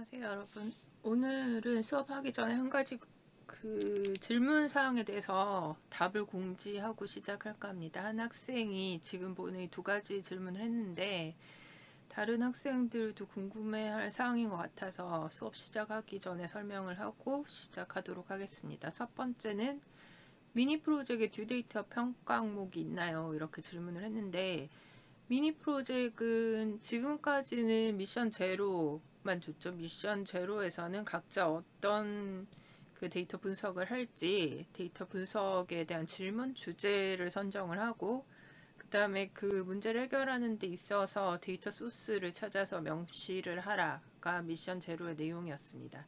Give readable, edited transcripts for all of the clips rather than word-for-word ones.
안녕하세요, 여러분. 오늘은 수업하기 전에 한 가지 질문 사항에 대해서 답을 공지하고 시작할까 합니다. 한 학생이 지금 보는 이 두 가지 질문을 했는데 다른 학생들도 궁금해할 사항인 것 같아서 수업 시작하기 전에 설명을 하고 시작하도록 하겠습니다. 첫 번째는 미니 프로젝트의 듀데이트와 평가 항목이 있나요? 이렇게 질문을 했는데 미니 프로젝트는 지금까지는 미션 제로만 줬죠. 미션 제로에서는 각자 어떤 데이터 분석을 할지 데이터 분석에 대한 질문 주제를 선정을 하고 그 다음에 그 문제를 해결하는 데 있어서 데이터 소스를 찾아서 명시를 하라가 미션 제로의 내용이었습니다.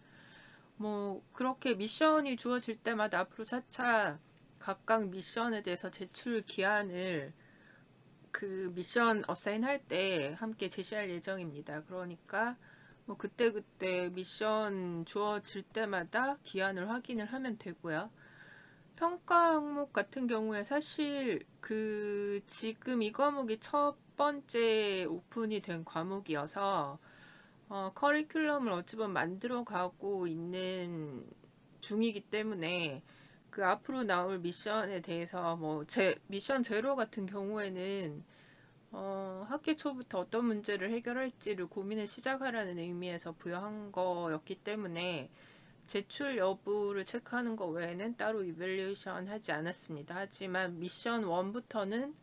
뭐 그렇게 미션이 주어질 때마다 앞으로 4차 각각 미션에 대해서 제출 기한을 그 미션 어사인 할 때 함께 제시할 예정입니다. 그러니까 뭐 그때그때 미션 주어질 때마다 기한을 확인을 하면 되고요. 평가 항목 같은 경우에 사실 지금 이 과목이 첫 번째 오픈이 된 과목이어서 커리큘럼을 어찌 보면 만들어 가고 있는 중이기 때문에 그 앞으로 나올 미션에 대해서 미션 제로 같은 경우에는 학기 초부터 어떤 문제를 해결할지를 고민을 시작하라는 의미에서 부여한 거였기 때문에 제출 여부를 체크하는 것 외에는 따로 이밸류에이션 하지 않았습니다. 하지만 미션 1부터는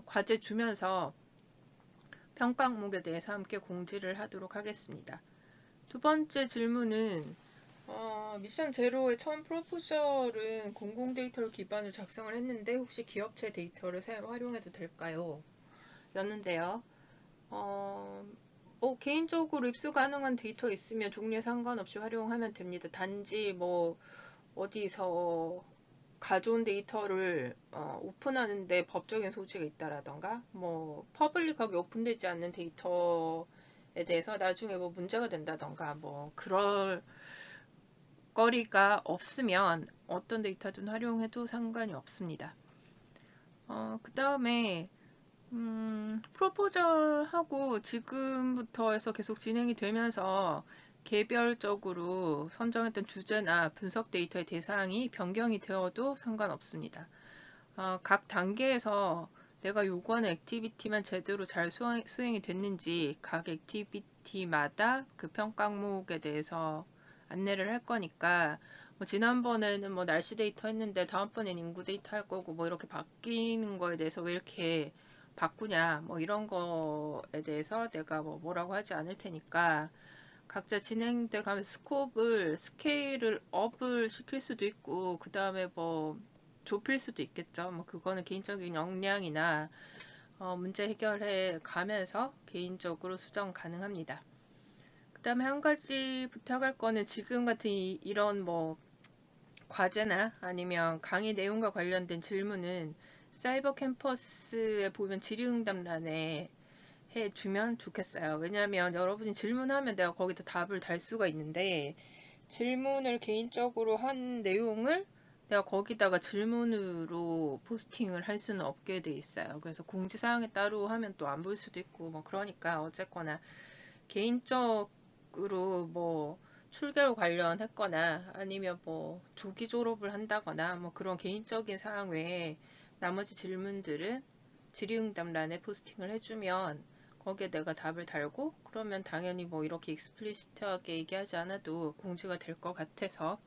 과제 주면서 평가 항목에 대해서 함께 공지를 하도록 하겠습니다. 두 번째 질문은 미션 제로의 처음 프로포절은 공공 데이터를 기반으로 작성을 했는데 혹시 기업체 데이터를 활용해도 될까요? 였는데요. 개인적으로 입수 가능한 데이터 있으면 종류에 상관없이 활용하면 됩니다. 단지 어디서 가져온 데이터를 오픈하는데 법적인 소지가 있다라던가 퍼블릭하게 오픈되지 않는 데이터에 대해서 나중에 문제가 된다던가 그럴 거리가 없으면 어떤 데이터든 활용해도 상관이 없습니다. 그 다음에 프로포절하고 지금부터 해서 계속 진행이 되면서 개별적으로 선정했던 주제나 분석 데이터의 대상이 변경이 되어도 상관없습니다. 각 단계에서 내가 요구하는 액티비티만 제대로 잘 수행이 됐는지 각 액티비티마다 그 평가 항목에 대해서 안내를 할 거니까 지난번에는 날씨 데이터 했는데 다음번엔 인구 데이터 할 거고 이렇게 바뀌는 거에 대해서 왜 이렇게 바꾸냐 이런 거에 대해서 내가 뭐라고 하지 않을 테니까 각자 진행돼 가면 스케일을 업을 시킬 수도 있고 그 다음에 좁힐 수도 있겠죠. 그거는 개인적인 역량이나 문제 해결해 가면서 개인적으로 수정 가능합니다. 그 다음에 한 가지 부탁할 거는 지금 같은 이런 과제나 아니면 강의 내용과 관련된 질문은 사이버 캠퍼스에 보면 질의응답란에 해주면 좋겠어요. 왜냐하면 여러분이 질문하면 내가 거기다 답을 달 수가 있는데 질문을 개인적으로 한 내용을 내가 거기다가 질문으로 포스팅을 할 수는 없게 돼 있어요. 그래서 공지사항에 따로 하면 또 안 볼 수도 있고 그러니까 어쨌거나 개인적으로 출결 관련했거나 아니면 조기 졸업을 한다거나 그런 개인적인 사항 외에 나머지 질문들은 질의응답란에 포스팅을 해주면 거기에 내가 답을 달고 그러면 당연히 이렇게 익스플리시트하게 얘기하지 않아도 공지가 될 것 같아서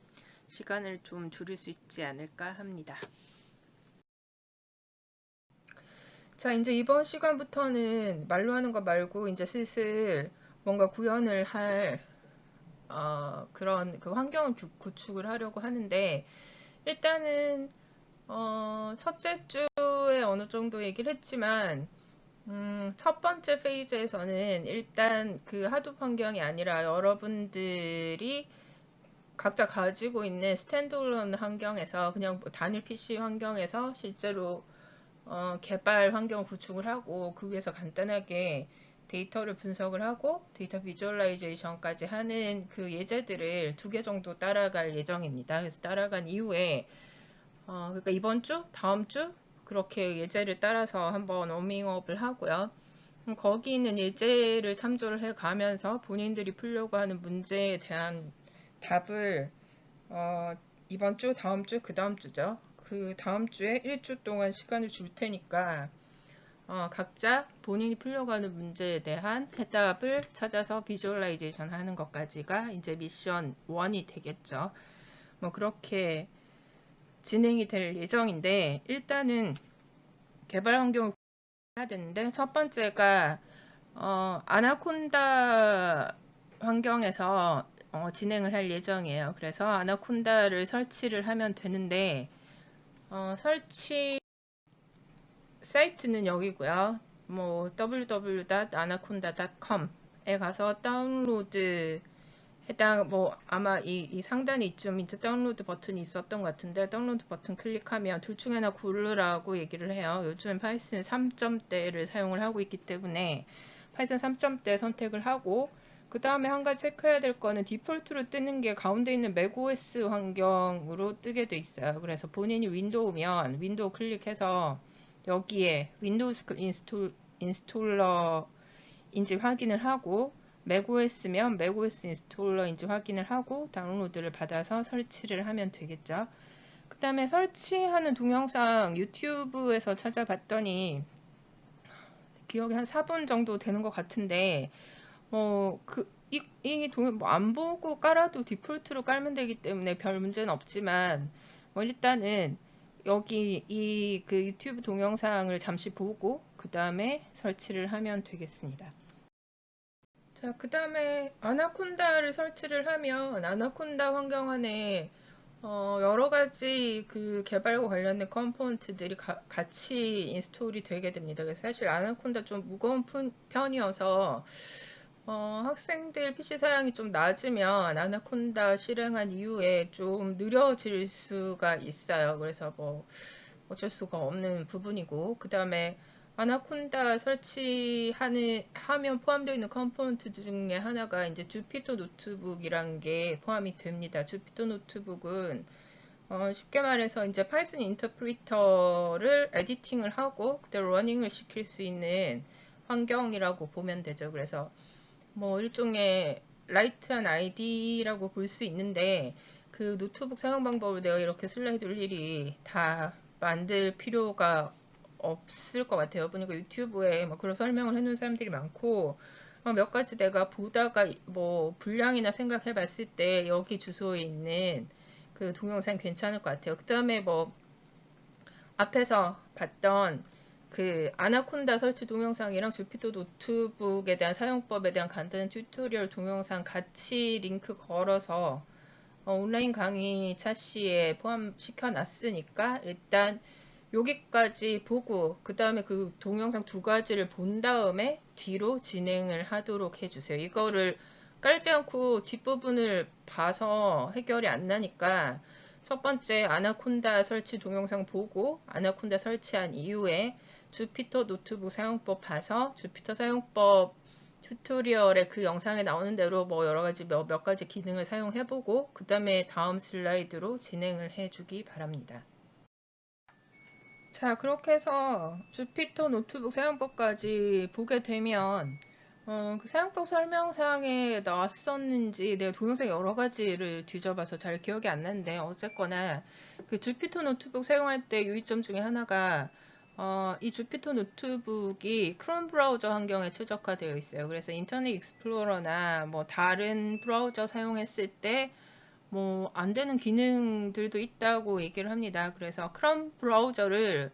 시간을 좀 줄일 수 있지 않을까 합니다. 자, 이제 이번 시간부터는 말로 하는 거 말고 이제 슬슬 뭔가 구현을 할 그런 환경을 구축을 하려고 하는데 일단은 첫째 주에 어느 정도 얘기를 했지만 첫 번째 페이지에서는 일단 그 하드업 환경이 아니라 여러분들이 각자 가지고 있는 스탠드얼론 환경에서 그냥 단일 PC 환경에서 실제로 개발 환경 구축을 하고 그 위에서 간단하게 데이터를 분석을 하고 데이터 비주얼라이제이션까지 하는 그 예제들을 2개 정도 따라갈 예정입니다. 그래서 따라간 이후에 그러니까 이번 주, 다음 주 그렇게 예제를 따라서 한번 워밍업을 하고요. 거기 있는 예제를 참조를 해 가면서 본인들이 풀려고 하는 문제에 대한 답을 이번 주, 다음 주, 그 다음 주죠. 그 다음 주에 1주 동안 시간을 줄 테니까 각자 본인이 풀려고 하는 문제에 대한 해답을 찾아서 비주얼라이제이션 하는 것까지가 이제 미션 1이 되겠죠. 뭐 그렇게 진행이 될 예정인데 일단은 개발 환경을 해야 되는데 첫 번째가 아나콘다 환경에서 진행을 할 예정이에요. 그래서 아나콘다를 설치를 하면 되는데 설치 사이트는 여기고요. 뭐 www.anaconda.com에 가서 다운로드 해당 뭐 아마 이 상단에 이쯤 이제 다운로드 버튼이 있었던 것 같은데 다운로드 버튼 클릭하면 둘 중에 하나 고르라고 얘기를 해요. 요즘 파이썬 3점대를 사용을 하고 있기 때문에 파이썬 3점대 선택을 하고 그 다음에 한 가지 체크해야 될 거는 디폴트로 뜨는 게 가운데 있는 맥OS 환경으로 뜨게 돼 있어요. 그래서 본인이 윈도우면 윈도우 클릭해서 여기에 윈도우스 인스톨러인지 확인을 하고 맥OS면 맥OS 인스톨러인지 확인을 하고 다운로드를 받아서 설치를 하면 되겠죠. 그 다음에 설치하는 동영상 유튜브에서 찾아봤더니 기억이 한 4분 정도 되는 것 같은데 이 동영 안 보고 깔아도 디폴트로 깔면 되기 때문에 별 문제는 없지만 일단은 여기 그 유튜브 동영상을 잠시 보고 그 다음에 설치를 하면 되겠습니다. 자, 그 다음에 아나콘다를 설치를 하면 아나콘다 환경 안에 여러 가지 그 개발과 관련된 컴포넌트들이 같이 인스톨이 되게 됩니다. 그래서 사실 아나콘다 좀 무거운 편이어서 학생들 PC 사양이 좀 낮으면 아나콘다 실행한 이후에 좀 느려질 수가 있어요. 그래서 뭐 어쩔 수가 없는 부분이고 그 다음에 아나콘다 하면 포함되어 있는 컴포넌트 중에 하나가 이제 주피터 노트북이란 게 포함이 됩니다. 주피터 노트북은 쉽게 말해서 이제 파이썬 인터프리터를 에디팅을 하고 그대로 러닝을 시킬 수 있는 환경이라고 보면 되죠. 그래서 뭐 일종의 라이트한 아이디라고 볼 수 있는데 그 노트북 사용 방법을 내가 이렇게 슬라이드 올 일이 다 만들 필요가 없을 것 같아요. 보니까 유튜브에 뭐 그런 설명을 해놓은 사람들이 많고 몇 가지 내가 보다가 뭐 분량이나 생각해 봤을 때 여기 주소에 있는 그 동영상 괜찮을 것 같아요. 그 다음에 뭐 앞에서 봤던 그 아나콘다 설치 동영상이랑 주피터 노트북에 대한 사용법에 대한 간단한 튜토리얼 동영상 같이 링크 걸어서 온라인 강의 차시에 포함시켜 놨으니까 일단 여기까지 보고 그 다음에 그 동영상 두 가지를 본 다음에 뒤로 진행을 하도록 해주세요. 이거를 깔지 않고 뒷부분을 봐서 해결이 안 나니까 첫 번째 아나콘다 설치 동영상 보고 아나콘다 설치한 이후에 주피터 노트북 사용법 봐서 주피터 사용법 튜토리얼에 그 영상에 나오는 대로 뭐 여러 가지 몇 가지 기능을 사용해보고 그 다음에 다음 슬라이드로 진행을 해주기 바랍니다. 자, 그렇게 해서 주피터 노트북 사용법까지 보게 되면 그 사용법 설명사항에 나왔었는지 내가 동영상 여러 가지를 뒤져봐서 잘 기억이 안 나는데 어쨌거나 그 주피터 노트북 사용할 때 유의점 중에 하나가 이 주피터 노트북이 크롬 브라우저 환경에 최적화되어 있어요. 그래서 인터넷 익스플로러나 뭐 다른 브라우저 사용했을 때 뭐 안 되는 기능들도 있다고 얘기를 합니다. 그래서 크롬 브라우저를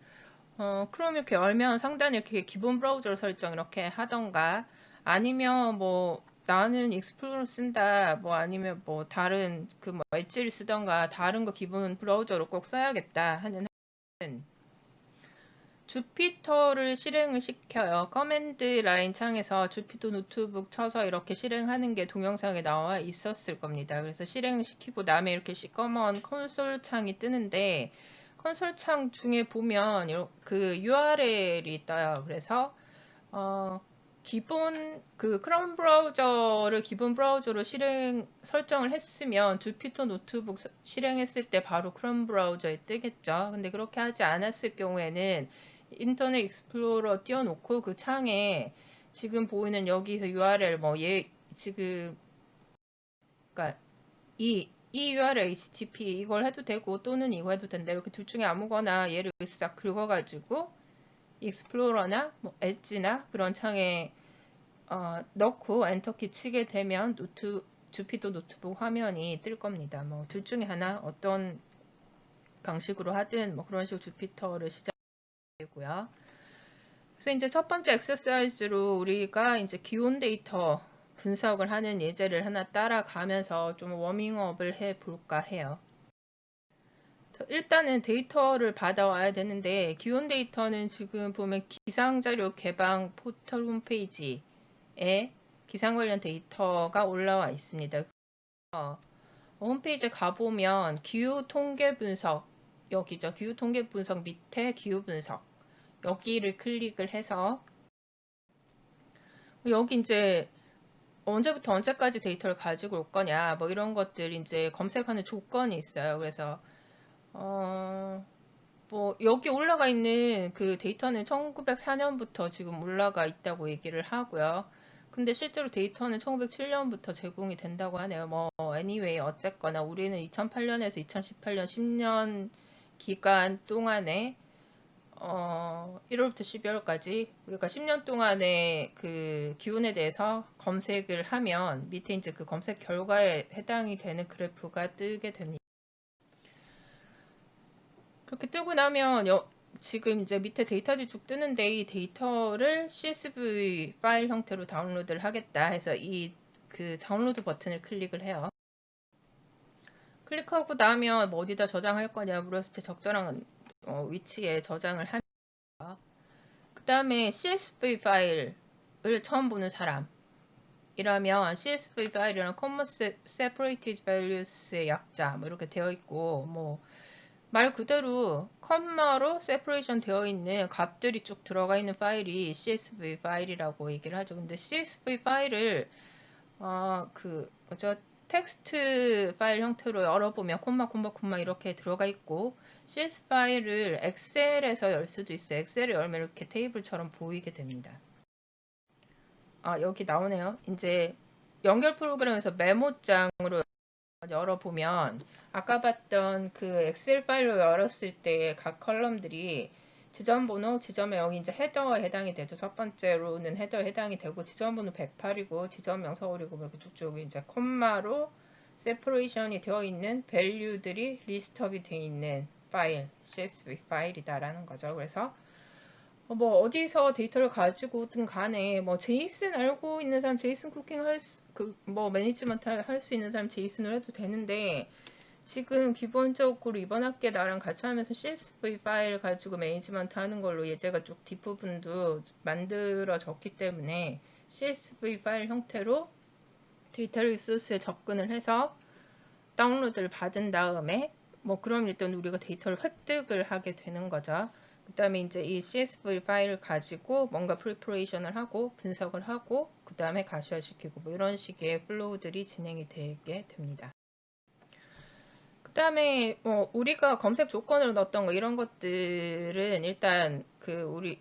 크롬 이렇게 열면 상단에 이렇게 기본 브라우저 설정 이렇게 하던가 아니면 뭐 나는 익스플로러 쓴다 뭐 아니면 뭐 다른 그 뭐 엣지를 쓰던가 다른 거 기본 브라우저로 꼭 써야겠다 하는 주피터를 실행을 시켜요. 커맨드 라인 창에서 주피터 노트북 쳐서 이렇게 실행하는 게 동영상에 나와 있었을 겁니다. 그래서 실행을 시키고 다음에 이렇게 시꺼먼 콘솔 창이 뜨는데 콘솔 창 중에 보면 그 URL이 떠요. 그래서 기본 그 크롬 브라우저를 기본 브라우저로 설정을 했으면 주피터 노트북 실행했을 때 바로 크롬 브라우저에 뜨겠죠. 근데 그렇게 하지 않았을 경우에는 인터넷 익스플로러 띄워놓고 그 창에 지금 보이는 여기서 URL 뭐 얘 지금 그러니까 이 URL HTTP 이걸 해도 되고 또는 이거 해도 된다. 이렇게 둘 중에 아무거나 얘를 싹 긁어가지고 익스플로러나 뭐 엣지나 그런 창에 넣고 엔터키 치게 되면 주피터 노트북 화면이 뜰 겁니다. 뭐 둘 중에 하나 어떤 방식으로 하든 뭐 그런 식으로 주피터를 시작되고요. 그래서 이제 첫 번째 엑서사이즈로 우리가 이제 기온 데이터 분석을 하는 예제를 하나 따라가면서 좀 워밍업을 해 볼까 해요. 일단은 데이터를 받아와야 되는데 기온 데이터는 지금 보면 기상자료 개방 포털 홈페이지에 기상 관련 데이터가 올라와 있습니다. 홈페이지에 가보면 기후 통계 분석 여기죠. 기후 통계 분석 밑에 기후 분석 여기를 클릭을 해서 여기 이제 언제부터 언제까지 데이터를 가지고 올 거냐 뭐 이런 것들 이제 검색하는 조건이 있어요. 그래서 뭐 여기 올라가 있는 그 데이터는 1904년부터 지금 올라가 있다고 얘기를 하고요. 근데 실제로 데이터는 1907년부터 제공이 된다고 하네요. 뭐 anyway 어쨌거나 우리는 2008년에서 2018년 10년 기간 동안에 1월부터 12월까지 그러니까 10년 동안의 그 기온에 대해서 검색을 하면 밑에 이제 그 검색 결과에 해당이 되는 그래프가 뜨게 됩니다. 그렇게 뜨고 나면 지금 이제 밑에 데이터지 쭉 뜨는데 이 데이터를 CSV 파일 형태로 다운로드를 하겠다 해서 이 그 다운로드 버튼을 클릭을 해요. 클릭하고 나면 뭐 어디다 저장할 거냐 물었을 때 적절한 위치에 저장을 합니다. 그 다음에 CSV 파일을 처음 보는 사람이라면 CSV 파일이랑 Comma Separated Values의 약자 뭐 이렇게 되어 있고 뭐 말 그대로 컴마로 세퍼레이션 되어 있는 값들이 쭉 들어가 있는 파일이 CSV 파일이라고 얘기를 하죠. 근데 CSV 파일을 그 뭐죠? 텍스트 파일 형태로 열어보면 콤마 이렇게 들어가 있고 CS 파일을 엑셀에서 열 수도 있어요. 엑셀을 열면 이렇게 테이블처럼 보이게 됩니다. 여기 나오네요. 이제 연결 프로그램에서 메모장으로 열어보면 아까 봤던 그 엑셀 파일로 열었을 때 각 컬럼들이 지점번호, 지점에 여기 이제 헤더에 해당이 되죠. 첫 번째로는 헤더에 해당이 되고 지점번호 108이고 지점명 서울이고 이렇게 쭉쭉 이제 콤마로 세퍼레이션이 되어 있는 밸류들이 리스트업이 되어 있는 파일, CSV 파일이다라는 거죠. 그래서 뭐 어디서 데이터를 가지고든 간에 뭐 제이슨 알고 있는 사람 제이슨 쿠킹 뭐 매니지먼트 할 수 있는 사람 제이슨을 해도 되는데 지금 기본적으로 이번 학기에 나랑 같이 하면서 CSV 파일 가지고 매니지먼트 하는 걸로 예제가 쭉 뒷부분도 만들어졌기 때문에 CSV 파일 형태로 데이터 리소스에 접근을 해서 다운로드를 받은 다음에 뭐 그럼 일단 우리가 데이터를 획득을 하게 되는 거죠. 그 다음에 이제 이 CSV 파일을 가지고 뭔가 프리퍼레이션을 하고 분석을 하고 그 다음에 가시화시키고 뭐 이런 식의 플로우들이 진행이 되게 됩니다. 그 다음에 뭐 우리가 검색 조건으로 넣었던 거 이런 것들은 일단 그 우리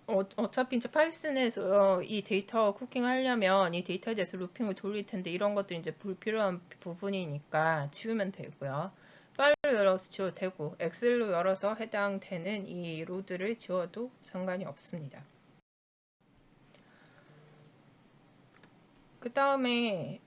어차피 이제 파이썬에서 이 데이터 쿠킹 하려면 이 데이터에 대해서 루핑을 돌릴 텐데 이런 것들이 이제 불필요한 부분이니까 지우면 되고요. 파일로 열어서 지워도 되고 엑셀로 열어서 해당되는 이 로드를 지워도 상관이 없습니다. 그 다음에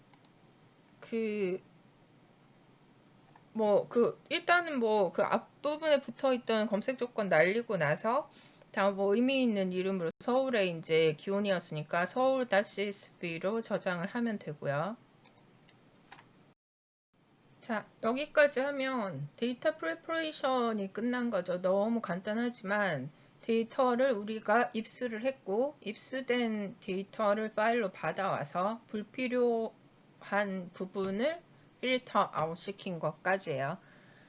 일단은 뭐 그 앞부분에 붙어 있던 검색 조건 날리고 나서 다음 뭐 의미 있는 이름으로 서울에 이제 기온이었으니까 서울-sv로 저장을 하면 되고요. 자, 여기까지 하면 데이터 프리퍼레이션이 끝난 거죠. 너무 간단하지만 데이터를 우리가 입수를 했고 입수된 데이터를 파일로 받아와서 불필요한 부분을 필터 아웃 시킨 것까지예요.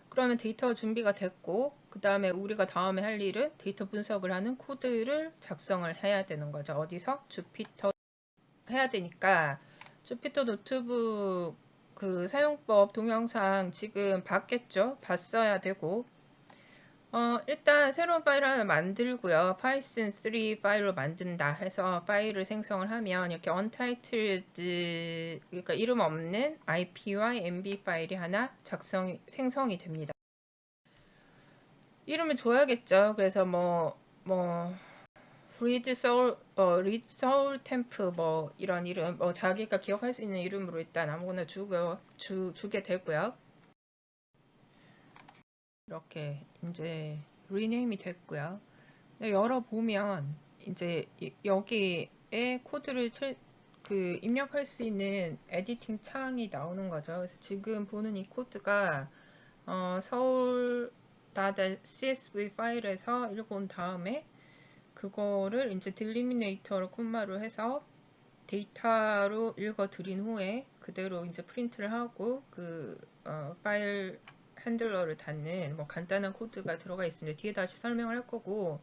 그러면 데이터가 준비가 됐고 그 다음에 우리가 다음에 할 일은 데이터 분석을 하는 코드를 작성을 해야 되는 거죠. 어디서? 주피터 해야 되니까 주피터 노트북 그 사용법 동영상 지금 봤겠죠? 봤어야 되고 일단 새로운 파일 하나 만들고요. 파이썬 3 파일로 만든다 해서 파일을 생성을 하면 이렇게 untitled, 그러니까 이름 없는 IPY MB 파일이 하나 생성이 됩니다. 이름을 줘야겠죠. 그래서 read soul temp 이런 이름, 자기가 기억할 수 있는 이름으로 일단 아무거나 주게 되고요. 이렇게 이제 리네임이 됐고요. 열어보면 이제 여기에 코드를 입력할 수 있는 에디팅 창이 나오는 거죠. 그래서 지금 보는 이 코드가 서울.csv 파일에서 읽어온 다음에 그거를 이제 딜리미네이터로 콤마로 해서 데이터로 읽어 드린 후에 그대로 이제 프린트를 하고 파일 핸들러를 닫는 간단한 코드가 들어가 있습니다. 뒤에 다시 설명을 할 거고,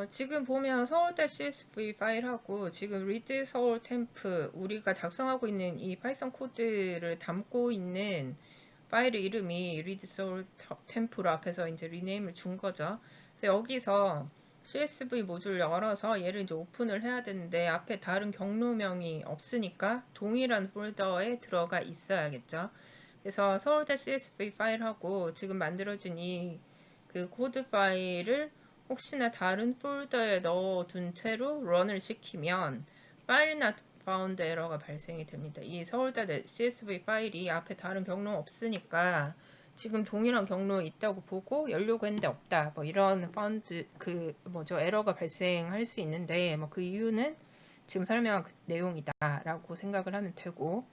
지금 보면 서울-csv 파일하고 지금 read 서울 템프, 우리가 작성하고 있는 이 파이썬 코드를 담고 있는 파일의 이름이 read 서울 템프로 앞에서 이제 리네임을 준 거죠. 그래서 여기서 CSV 모듈 열어서 얘를 이제 오픈을 해야 되는데 앞에 다른 경로명이 없으니까 동일한 폴더에 들어가 있어야겠죠. 그래서 서울-csv 파일하고 지금 만들어진 이 코드 파일을 혹시나 다른 폴더에 넣어둔 채로 런을 시키면 파일 not found 에러가 발생이 됩니다. 이 서울.csv 파일이 앞에 다른 경로 없으니까 지금 동일한 경로에 있다고 보고 열려고 했는데 없다. 이런 파운드 에러가 발생할 수 있는데 그 이유는 지금 설명한 그 내용이다라고 생각을 하면 되고,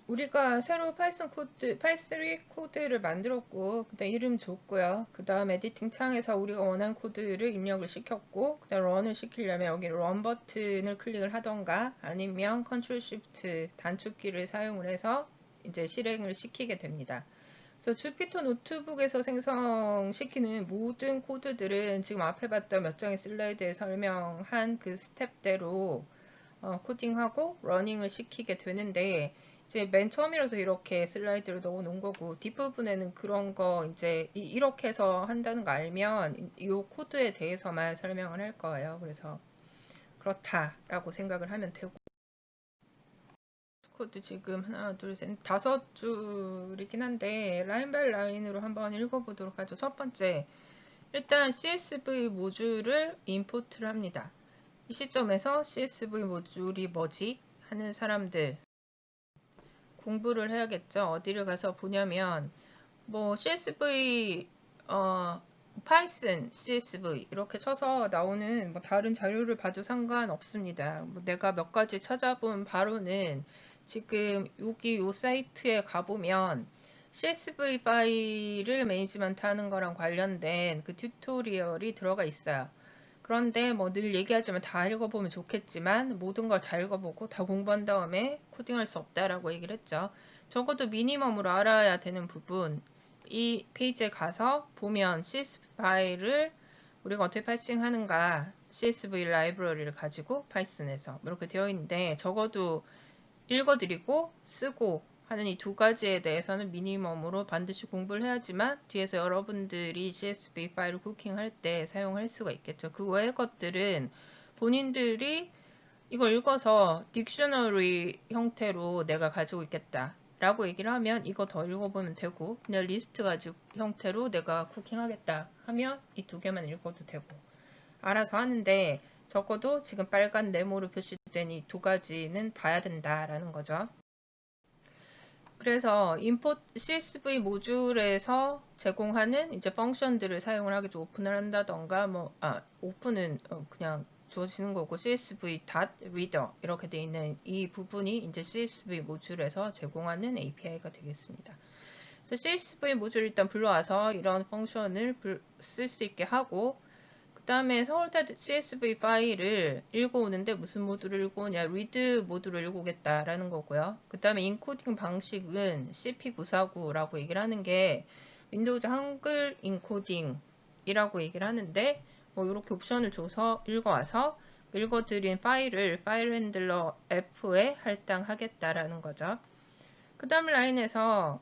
우리가 새로 파이썬 코드를 만들었고, 그다음 이름 줬고요. 그 다음 에디팅 창에서 우리가 원하는 코드를 입력을 시켰고, 그 다음 런을 시키려면 여기 런 버튼을 클릭을 하던가 아니면 컨트롤 쉬프트 단축키를 사용을 해서 이제 실행을 시키게 됩니다. 그래서 주피터 노트북에서 생성시키는 모든 코드들은 지금 앞에 봤던 몇 장의 슬라이드에 설명한 그 스텝대로 코딩하고 러닝을 시키게 되는데, 이제 맨 처음이라서 이렇게 슬라이드를 넣어 놓은 거고, 뒷부분에는 그런 거 이제 이렇게 해서 한다는 거 알면 이 코드에 대해서만 설명을 할 거예요. 그래서 그렇다라고 생각을 하면 되고, 코드 지금 하나, 둘, 셋, 5줄이긴 한데 라인 바이 라인으로 한번 읽어보도록 하죠. 첫 번째, 일단 CSV 모듈을 임포트를 합니다. 이 시점에서 CSV 모듈이 뭐지? 하는 사람들 공부를 해야겠죠. 어디를 가서 보냐면 CSV 파이썬 CSV 이렇게 쳐서 나오는 다른 자료를 봐도 상관없습니다. 내가 몇 가지 찾아본 바로는 지금 여기 요 사이트에 가보면 CSV 파일을 매니지먼트 하는 거랑 관련된 그 튜토리얼이 들어가 있어요. 그런데 늘 얘기하지만 다 읽어보면 좋겠지만 모든 걸 다 읽어보고 다 공부한 다음에 코딩할 수 없다라고 얘기를 했죠. 적어도 미니멈으로 알아야 되는 부분, 이 페이지에 가서 보면 CSV 파일을 우리가 어떻게 파싱하는가, CSV 라이브러리를 가지고 파이썬에서 이렇게 되어 있는데, 적어도 읽어드리고 쓰고 하는 이 두 가지에 대해서는 미니멈으로 반드시 공부를 해야지만 뒤에서 여러분들이 CSV 파일을 쿠킹할 때 사용할 수가 있겠죠. 그 외의 것들은 본인들이 이걸 읽어서 딕셔너리 형태로 내가 가지고 있겠다 라고 얘기를 하면 이거 더 읽어보면 되고, 그냥 리스트 가지고 형태로 내가 쿠킹하겠다 하면 이 두 개만 읽어도 되고 알아서 하는데, 적어도 지금 빨간 네모로 표시된 이 두 가지는 봐야 된다라는 거죠. 그래서 import CSV 모듈에서 제공하는 이제 펑션들을 사용을 하겠죠. 오픈을 한다던가 오픈은 그냥 주어지는 거고, csv.reader 이렇게 되어 있는 이 부분이 이제 CSV 모듈에서 제공하는 API가 되겠습니다. 그래서 CSV 모듈 일단 불러와서 이런 펑션을 쓸 수 있게 하고, 그 다음에 서울대 CSV 파일을 읽어오는데 무슨 모듈을 읽어오냐, read 모듈을 읽어오겠다라는 거고요. 그 다음에 인코딩 방식은 CP949라고 얘기를 하는 게 윈도우즈 한글 인코딩이라고 얘기를 하는데, 이렇게 옵션을 줘서 읽어와서 읽어드린 파일을 파일 핸들러 F에 할당하겠다라는 거죠. 그 다음 라인에서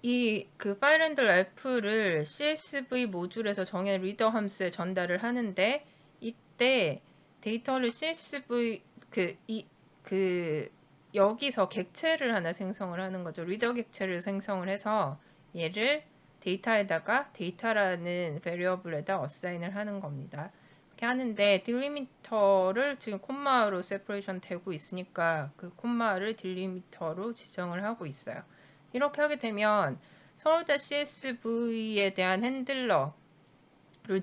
이 그 파일 핸들 F를 CSV 모듈에서 정의 리더 함수에 전달을 하는데 이때 데이터를 CSV 그 여기서 객체를 하나 생성을 하는 거죠. 리더 객체를 생성을 해서 얘를 데이터에다가 데이터라는 베리어블에다 어사인을 하는 겁니다. 이렇게 하는데 딜리미터를 지금 콤마로 세퍼레이션 되고 있으니까 그 콤마를 딜리미터로 지정을 하고 있어요. 이렇게 하게 되면 서울대 CSV에 대한 핸들러를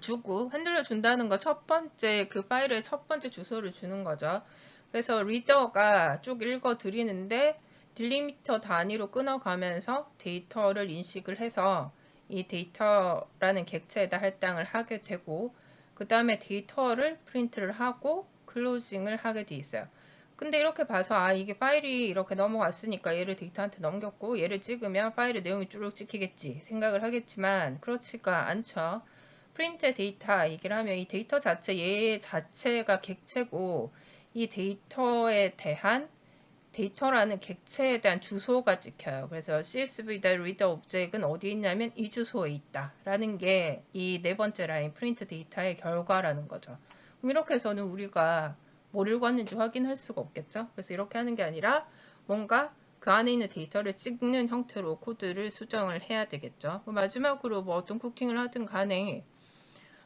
주고 핸들러 준다는 거 첫 번째 그 파일의 첫 번째 주소를 주는 거죠. 그래서 리더가 쭉 읽어 드리는데 딜리미터 단위로 끊어가면서 데이터를 인식을 해서 이 데이터라는 객체에다 할당을 하게 되고 그 다음에 데이터를 프린트를 하고 클로징을 하게 돼 있어요. 근데 이렇게 봐서 이게 파일이 이렇게 넘어갔으니까 얘를 데이터한테 넘겼고 얘를 찍으면 파일의 내용이 쭉 찍히겠지 생각을 하겠지만 그렇지가 않죠. 프린트 데이터 얘기를 하면 이 데이터 자체 얘 자체가 객체고 이 데이터라는 객체에 대한 주소가 찍혀요. 그래서 CSV.reader 오브젝은 어디 있냐면 이 주소에 있다 라는 게 이 네 번째 라인 프린트 데이터의 결과라는 거죠. 그럼 이렇게 해서는 우리가 뭘 읽었는지 확인할 수가 없겠죠. 그래서 이렇게 하는 게 아니라 뭔가 그 안에 있는 데이터를 찍는 형태로 코드를 수정을 해야 되겠죠. 마지막으로 뭐 어떤 쿠킹을 하든 간에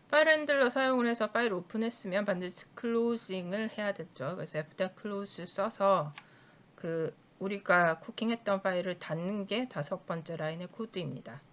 파일 핸들러 사용을 해서 파일 오픈했으면 반드시 클로징을 해야 됐죠. 그래서 f-close 써서 그 우리가 쿠킹했던 파일을 닫는 게 다섯 번째 라인의 코드입니다.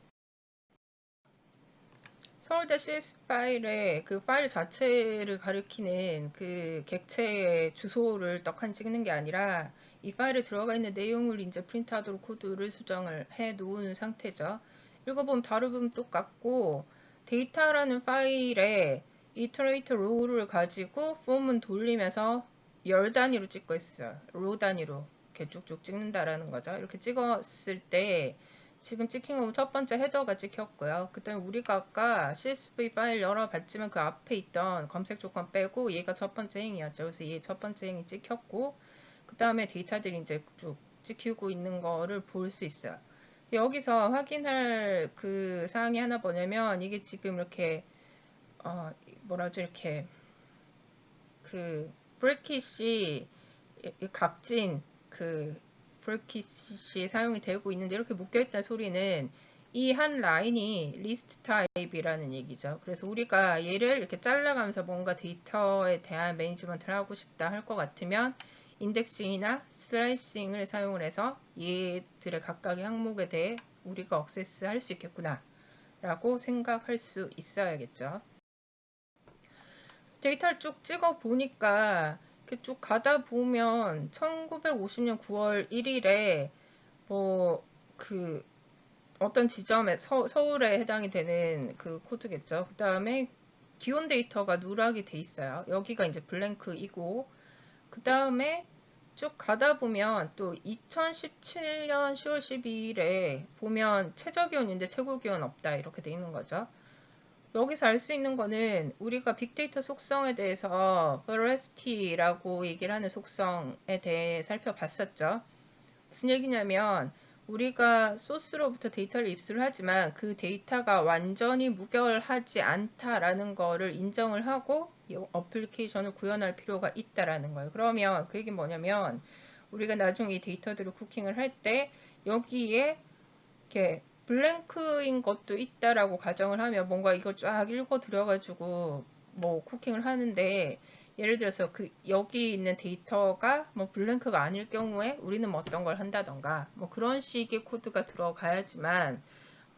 서울대 CS 파일에 그 파일 자체를 가리키는 그 객체의 주소를 떡하니 찍는 게 아니라 이 파일에 들어가 있는 내용을 이제 프린트하도록 코드를 수정을 해 놓은 상태죠. 읽어보면 다루면 똑같고 데이터라는 파일에 이터레이터 로우를 가지고 폼은 돌리면서 열 단위로 찍고 있어요. 로 단위로 이렇게 쭉쭉 찍는다라는 거죠. 이렇게 찍었을 때 지금 찍힌 거 첫 번째 헤더가 찍혔고요. 그 다음에 우리가 아까 CSV 파일 열어봤지만 그 앞에 있던 검색 조건 빼고 얘가 첫 번째 행이었죠. 그래서 얘 첫 번째 행이 찍혔고 그 다음에 데이터들이 이제 쭉 찍히고 있는 거를 볼 수 있어요. 여기서 확인할 그 사항이 하나 뭐냐면 이게 지금 이렇게 뭐라죠 이렇게 그 브레킷이 각진 그 브레킷이 사용이 되고 있는데 이렇게 묶여있다는 소리는 이 한 라인이 리스트 타입이라는 얘기죠. 그래서 우리가 얘를 이렇게 잘라가면서 뭔가 데이터에 대한 매니지먼트를 하고 싶다 할 것 같으면 인덱싱이나 슬라이싱을 사용을 해서 얘들의 각각의 항목에 대해 우리가 억세스 할 수 있겠구나 라고 생각할 수 있어야겠죠. 데이터를 쭉 찍어 보니까 이렇게 쭉 가다 보면 1950년 9월 1일에 뭐 그 어떤 지점에 서울에 해당이 되는 그 코드겠죠. 그 다음에 기온 데이터가 누락이 돼 있어요. 여기가 이제 블랭크이고 그 다음에 쭉 가다 보면 또 2017년 10월 12일에 보면 최저 기온인데 최고 기온 없다 이렇게 돼 있는 거죠. 여기서 알 수 있는 거는 우리가 빅데이터 속성에 대해서 veracity라고 얘기를 하는 속성에 대해 살펴봤었죠. 무슨 얘기냐면 우리가 소스로부터 데이터를 입수를 하지만 그 데이터가 완전히 무결하지 않다라는 거를 인정을 하고 어플리케이션을 구현할 필요가 있다라는 거예요. 그러면 그 얘기는 뭐냐면 우리가 나중에 이 데이터들을 쿠킹을 할 때 여기에 이렇게 블랭크인 것도 있다라고 가정을 하면 뭔가 이걸 쫙 읽어 들여가지고 뭐 쿠킹을 하는데 예를 들어서 그 여기 있는 데이터가 뭐 블랭크가 아닐 경우에 우리는 뭐 어떤 걸 한다던가 뭐 그런 식의 코드가 들어가야지만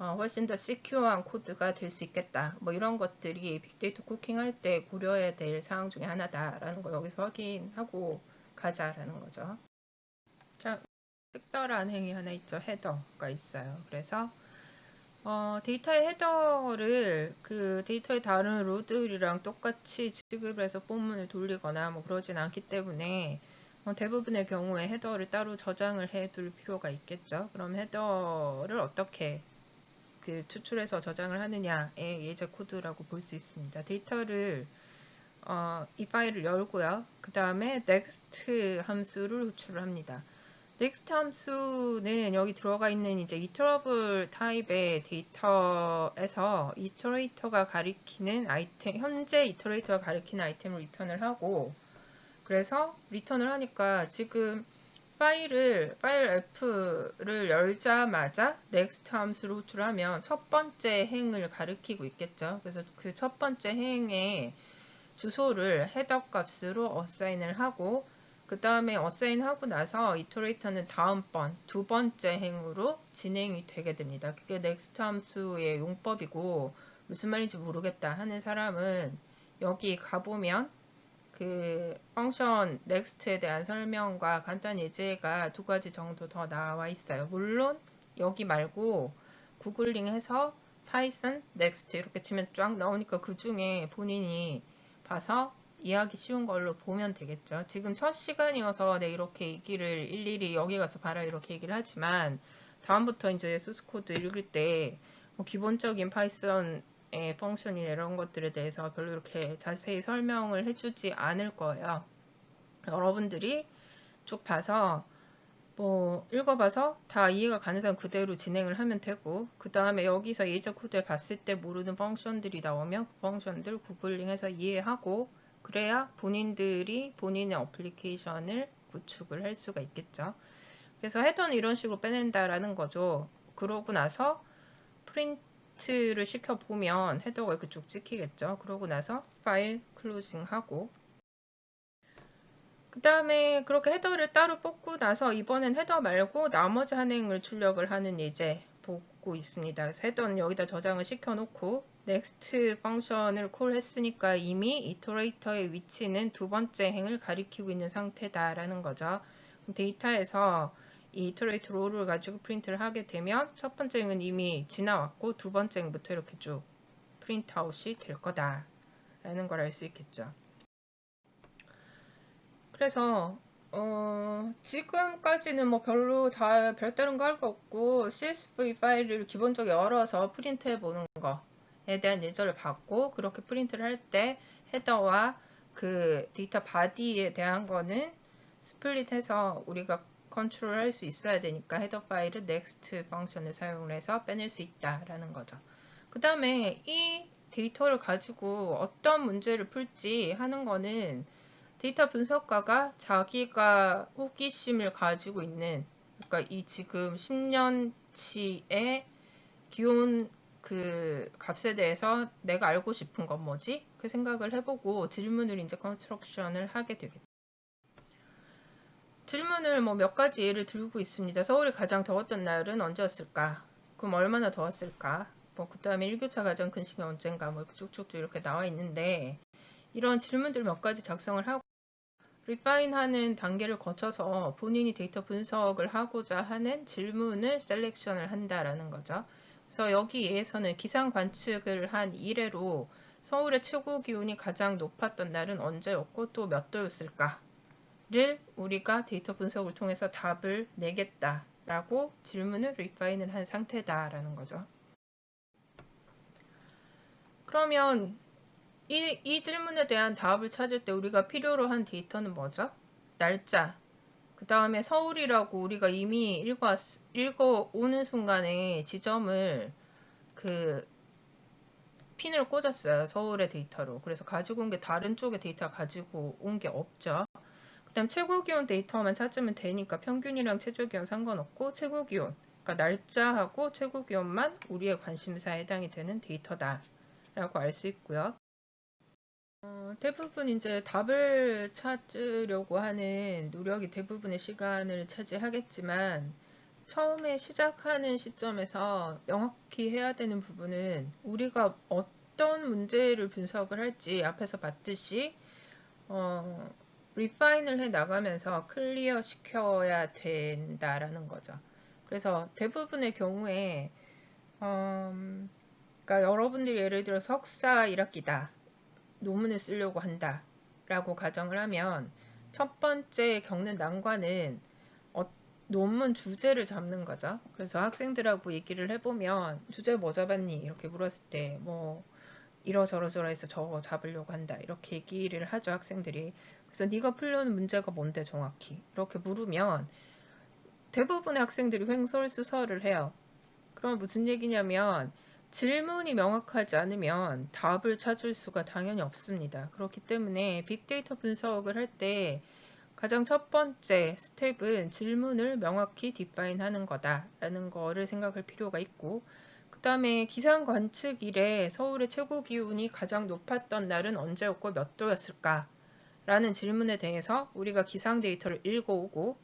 훨씬 더 시큐어한 코드가 될 수 있겠다. 뭐 이런 것들이 빅데이터 쿠킹할 때 고려해야 될 사항 중에 하나다라는 거 여기서 확인하고 가자라는 거죠. 자, 특별한 행위 하나 있죠. 헤더가 있어요. 그래서 데이터의 헤더를 그 데이터의 다른 로드들이랑 똑같이 취급을 해서 본문을 돌리거나 뭐 그러진 않기 때문에 대부분의 경우에 헤더를 따로 저장을 해둘 필요가 있겠죠. 그럼 헤더를 어떻게 그 추출해서 저장을 하느냐의 예제 코드라고 볼 수 있습니다. 데이터를 이 파일을 열고요. 그 다음에 next 함수를 호출을 합니다. 넥스트 함수는 여기 들어가 있는 이제 이터러블 타입의 데이터에서 이터레이터가 가리키는 아이템, 현재 이터레이터가 가리키는 아이템을 리턴을 하고, 그래서 리턴을 하니까 지금 파일 F를 열자마자 next 함수를 호출하면 첫 번째 행을 가리키고 있겠죠. 그래서 그 첫 번째 행의 주소를 헤더 값으로 어사인을 하고, 그 다음에 어사인 하고 나서 이터레이터는 다음번 두 번째 행으로 진행이 되게 됩니다. 그게 next 함수의 용법이고, 무슨 말인지 모르겠다 하는 사람은 여기 가보면 그 펑션 next에 대한 설명과 간단 예제가 두 가지 정도 더 나와 있어요. 물론 여기 말고 구글링해서 파이썬 next 이렇게 치면 쫙 나오니까 그 중에 본인이 봐서 이해하기 쉬운 걸로 보면 되겠죠. 지금 첫 시간이어서 네, 이렇게 얘기를 일일이 여기 가서 봐라 이렇게 얘기를 하지만 다음부터 이제 소스 코드 읽을 때 뭐 기본적인 파이썬 펑션이나 이런 것들에 대해서 별로 이렇게 자세히 설명을 해주지 않을 거예요. 여러분들이 쭉 봐서 뭐 읽어봐서 다 이해가 가는 사람 그대로 진행을 하면 되고, 그 다음에 여기서 예제 코드를 봤을 때 모르는 펑션들이 나오면 그 펑션들 구글링해서 이해하고, 그래야 본인들이 본인의 어플리케이션을 구축을 할 수가 있겠죠. 그래서 헤더는 이런 식으로 빼낸다라는 거죠. 그러고 나서 프린트를 시켜보면 헤더가 이렇게 쭉 찍히겠죠. 그러고 나서 파일 클로징 하고, 그 다음에 그렇게 헤더를 따로 뽑고 나서 이번엔 헤더 말고 나머지 한 행을 출력을 하는 예제 보고 있습니다. 그래서 헤더는 여기다 저장을 시켜놓고 next 펑션을 콜했으니까 이미 이터레이터의 위치는 두 번째 행을 가리키고 있는 상태다라는 거죠. 데이터에서 이 이터레이터 롤을 가지고 프린트를 하게 되면 첫 번째 행은 이미 지나왔고 두 번째 행부터 이렇게 쭉 프린트아웃이 될 거다라는 걸 알 수 있겠죠. 그래서 지금까지는 뭐 별로 다 별다른 거 할 거 없고 CSV 파일을 기본적으로 열어서 프린트해 보는 거에 대한 예절을 받고, 그렇게 프린트를 할 때 헤더와 그 데이터 바디에 대한 거는 스플릿해서 우리가 컨트롤 할 수 있어야 되니까 헤더 파일은 next 펑션을 사용을 해서 빼낼 수 있다라는 거죠. 그 다음에 이 데이터를 가지고 어떤 문제를 풀지 하는 거는 데이터 분석가가 자기가 호기심을 가지고 있는, 그러니까 이 지금 10년치의 기온 그 값에 대해서 내가 알고 싶은 건 뭐지? 그 생각을 해보고 질문을 이제 컨스트럭션을 하게 되겠죠. 질문을 뭐 몇 가지 예를 들고 있습니다. 서울이 가장 더웠던 날은 언제였을까? 그럼 얼마나 더웠을까? 뭐 그다음에 일교차 가장 큰 시간 언젠가? 뭐 쭉쭉 이렇게 나와 있는데, 이런 질문들 몇 가지 작성을 하고 리파인하는 단계를 거쳐서 본인이 데이터 분석을 하고자 하는 질문을 셀렉션을 한다라는 거죠. 그래서 여기에서는 기상 관측을 한 이래로 서울의 최고 기온이 가장 높았던 날은 언제였고 또 몇 도였을까를 우리가 데이터 분석을 통해서 답을 내겠다라고 질문을 리파인을 한 상태다라는 거죠. 그러면 이 질문에 대한 답을 찾을 때 우리가 필요로 한 데이터는 뭐죠? 날짜. 그 다음에 서울이라고 우리가 이미 읽어오는 순간에 지점을 그 핀을 꽂았어요. 서울의 데이터로. 그래서 가지고 온 게 다른 쪽의 데이터 가지고 온 게 없죠. 그 다음 최고기온 데이터만 찾으면 되니까 평균이랑 최저기온 상관없고 최고기온, 그러니까 날짜하고 최고기온만 우리의 관심사에 해당이 되는 데이터다 라고 알 수 있고요. 대부분 이제 답을 찾으려고 하는 노력이 대부분의 시간을 차지하겠지만, 처음에 시작하는 시점에서 명확히 해야 되는 부분은 우리가 어떤 문제를 분석을 할지 앞에서 봤듯이 리파인을 해 나가면서 클리어 시켜야 된다라는 거죠. 그래서 대부분의 경우에 그러니까 여러분들이 예를 들어 석사 1학기다. 논문을 쓰려고 한다 라고 가정을 하면 첫 번째 겪는 난관은 논문 주제를 잡는 거죠. 그래서 학생들하고 얘기를 해보면 주제 뭐 잡았니? 이렇게 물었을 때 뭐 이러저러저러 해서 저거 잡으려고 한다 이렇게 얘기를 하죠, 학생들이. 그래서 네가 풀려는 문제가 뭔데 정확히 이렇게 물으면 대부분의 학생들이 횡설수설을 해요. 그럼 무슨 얘기냐면 질문이 명확하지 않으면 답을 찾을 수가 당연히 없습니다. 그렇기 때문에 빅데이터 분석을 할 때 가장 첫 번째 스텝은 질문을 명확히 디파인 하는 거다라는 거를 생각할 필요가 있고, 그 다음에 기상 관측 이래 서울의 최고 기온이 가장 높았던 날은 언제였고 몇 도였을까? 라는 질문에 대해서 우리가 기상 데이터를 읽어오고,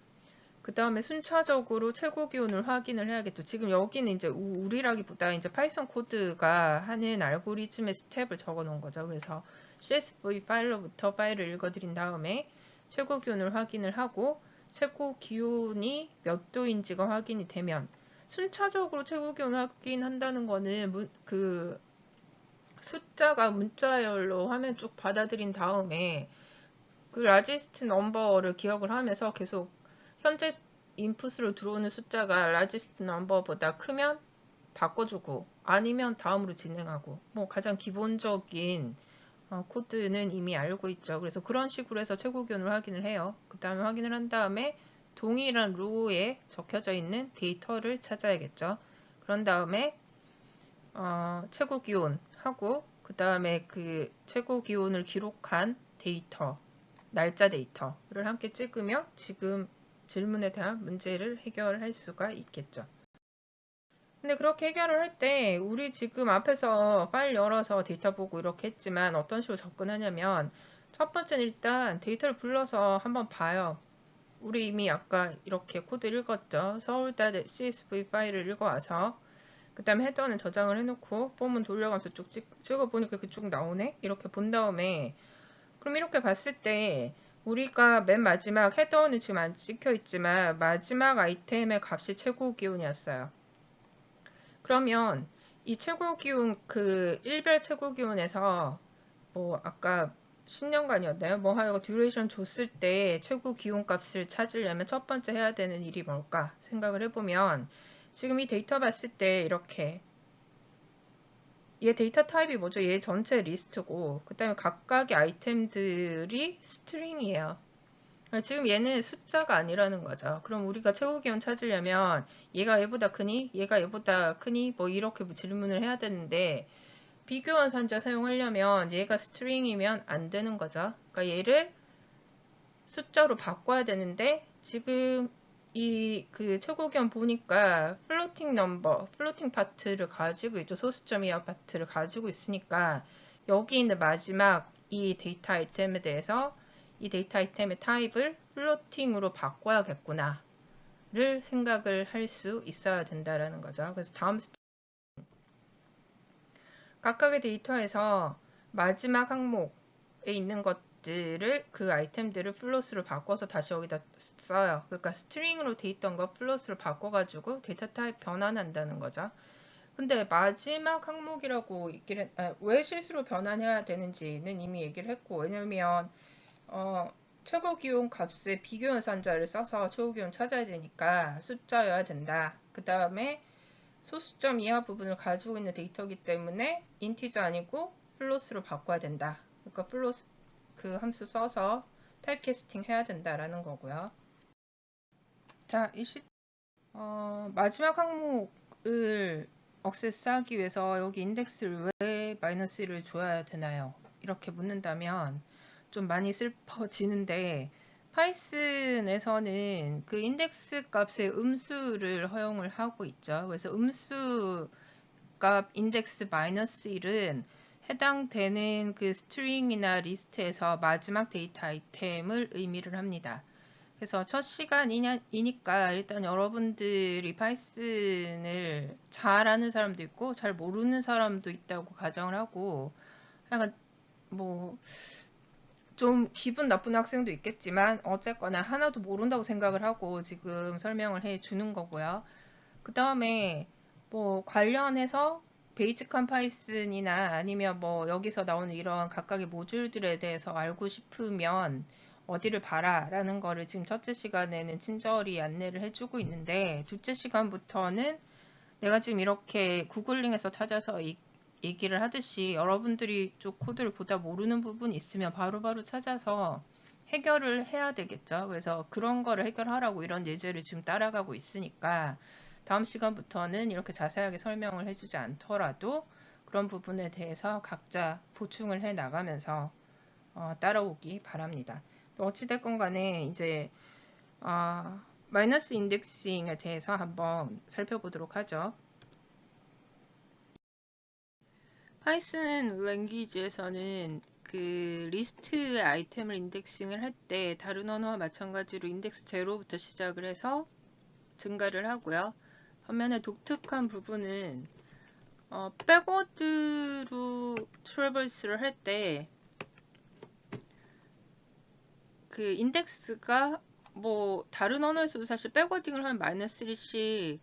그 다음에 순차적으로 최고 기온을 확인을 해야겠죠. 지금 여기는 이제 우리라기보다 이제 파이썬 코드가 하는 알고리즘의 스텝을 적어 놓은 거죠. 그래서 CSV 파일로부터 파일을 읽어드린 다음에 최고 기온을 확인을 하고, 최고 기온이 몇 도인지가 확인이 되면 순차적으로 최고 기온 확인한다는 거는 그 숫자가 문자열로 화면 쭉 받아들인 다음에 그 라지스트 넘버를 기억을 하면서 계속 현재 인풋으로 들어오는 숫자가 라지스트 넘버보다 크면 바꿔주고 아니면 다음으로 진행하고, 뭐 가장 기본적인 코드는 이미 알고 있죠. 그래서 그런 식으로 해서 최고 기온을 확인을 해요. 그 다음에 확인을 한 다음에 동일한 로우에 적혀져 있는 데이터를 찾아야겠죠. 그런 다음에 최고 기온 하고, 그 다음에 그 최고 기온을 기록한 데이터, 날짜 데이터를 함께 찍으며 지금 질문에 대한 문제를 해결할 수가 있겠죠. 근데 그렇게 해결을 할 때 우리 지금 앞에서 파일 열어서 데이터 보고 이렇게 했지만 어떤 식으로 접근하냐면, 첫 번째는 일단 데이터를 불러서 한번 봐요. 우리 이미 아까 이렇게 코드 읽었죠. 서울.csv 파일을 읽어와서 그 다음에 헤더는 저장을 해놓고 폼은 돌려가면서 쭉 찍어보니까 쭉 나오네? 이렇게 본 다음에, 그럼 이렇게 봤을 때 우리가 맨 마지막 헤더는 지금 안 찍혀 있지만 마지막 아이템의 값이 최고 기온이었어요. 그러면 이 최고 기온, 그 일별 최고 기온에서 뭐 아까 10년간이었나요? 뭐 하여간 듀레이션 줬을 때 최고 기온 값을 찾으려면 첫 번째 해야 되는 일이 뭘까 생각을 해보면, 지금 이 데이터 봤을 때 이렇게 얘 데이터 타입이 뭐죠? 얘 전체 리스트고, 그 다음에 각각의 아이템들이 스트링이에요. 지금 얘는 숫자가 아니라는 거죠. 그럼 우리가 최고 기온 찾으려면 얘가 얘보다 크니? 얘가 얘보다 크니? 뭐 이렇게 질문을 해야 되는데, 비교원 산자 사용하려면 얘가 스트링이면 안 되는 거죠. 그러니까 얘를 숫자로 바꿔야 되는데, 지금 이 그 최고 기온 보니까 플로팅 넘버, 플로팅 파트를 가지고 있죠. 소수점 이하 파트를 가지고 있으니까 여기 있는 마지막 이 데이터 아이템에 대해서 이 데이터 아이템의 타입을 플로팅으로 바꿔야겠구나를 생각을 할 수 있어야 된다라는 거죠. 그래서 다음 각각의 데이터에서 마지막 항목에 있는 것들을, 그 아이템들을 플롯으로 바꿔서 다시 여기다 써요. 그러니까 스트링으로 돼 있던 거 플롯으로 바꿔가지고 데이터 타입 변환한다는 거죠. 근데 마지막 항목이라고 왜 실수로 변환해야 되는지는 이미 얘기를 했고, 왜냐면 최고 기온 값에 비교연 산자를 써서 최고 기온 찾아야 되니까 숫자여야 된다. 그 다음에 소수점 이하 부분을 가지고 있는 데이터이기 때문에 인티저 아니고 플롯으로 바꿔야 된다. 그러니까 플롯 그 함수 써서 타입캐스팅 해야 된다라는 거고요. 자, 마지막 항목을 억세스하기 위해서 여기 인덱스를 왜 -1을 줘야 되나요? 이렇게 묻는다면 좀 많이 슬퍼지는데, 파이썬에서는 그 인덱스 값의 음수를 허용을 하고 있죠. 그래서 음수 값 인덱스 -1은 해당되는 그 스트링이나 리스트에서 마지막 데이터 아이템을 의미를 합니다. 그래서 첫 시간이니까 일단 여러분들이 파이썬을 잘 아는 사람도 있고 잘 모르는 사람도 있다고 가정을 하고, 약간 뭐 좀 기분 나쁜 학생도 있겠지만 어쨌거나 하나도 모른다고 생각을 하고 지금 설명을 해 주는 거고요. 그 다음에 뭐 관련해서 베이직한 파이썬이나 아니면 뭐 여기서 나오는 이런 각각의 모듈들에 대해서 알고 싶으면 어디를 봐라 라는 거를 지금 첫째 시간에는 친절히 안내를 해주고 있는데, 둘째 시간부터는 내가 지금 이렇게 구글링해서 찾아서 얘기를 하듯이 여러분들이 쪽 코드를 보다 모르는 부분이 있으면 바로바로 찾아서 해결을 해야 되겠죠. 그래서 그런 거를 해결하라고 이런 예제를 지금 따라가고 있으니까 다음 시간부터는 이렇게 자세하게 설명을 해주지 않더라도 그런 부분에 대해서 각자 보충을 해 나가면서 따라오기 바랍니다. 어찌됐건 간에 이제 마이너스 인덱싱에 대해서 한번 살펴보도록 하죠. 파이썬 랭귀지에서는 그 리스트 아이템을 인덱싱을 할 때 다른 언어와 마찬가지로 인덱스 제로부터 시작을 해서 증가를 하고요. 반면에 독특한 부분은 백워드로 트래버스를 할 때 그 인덱스가 뭐 다른 언어에서도 사실 백워딩을 하면 마이너스 1씩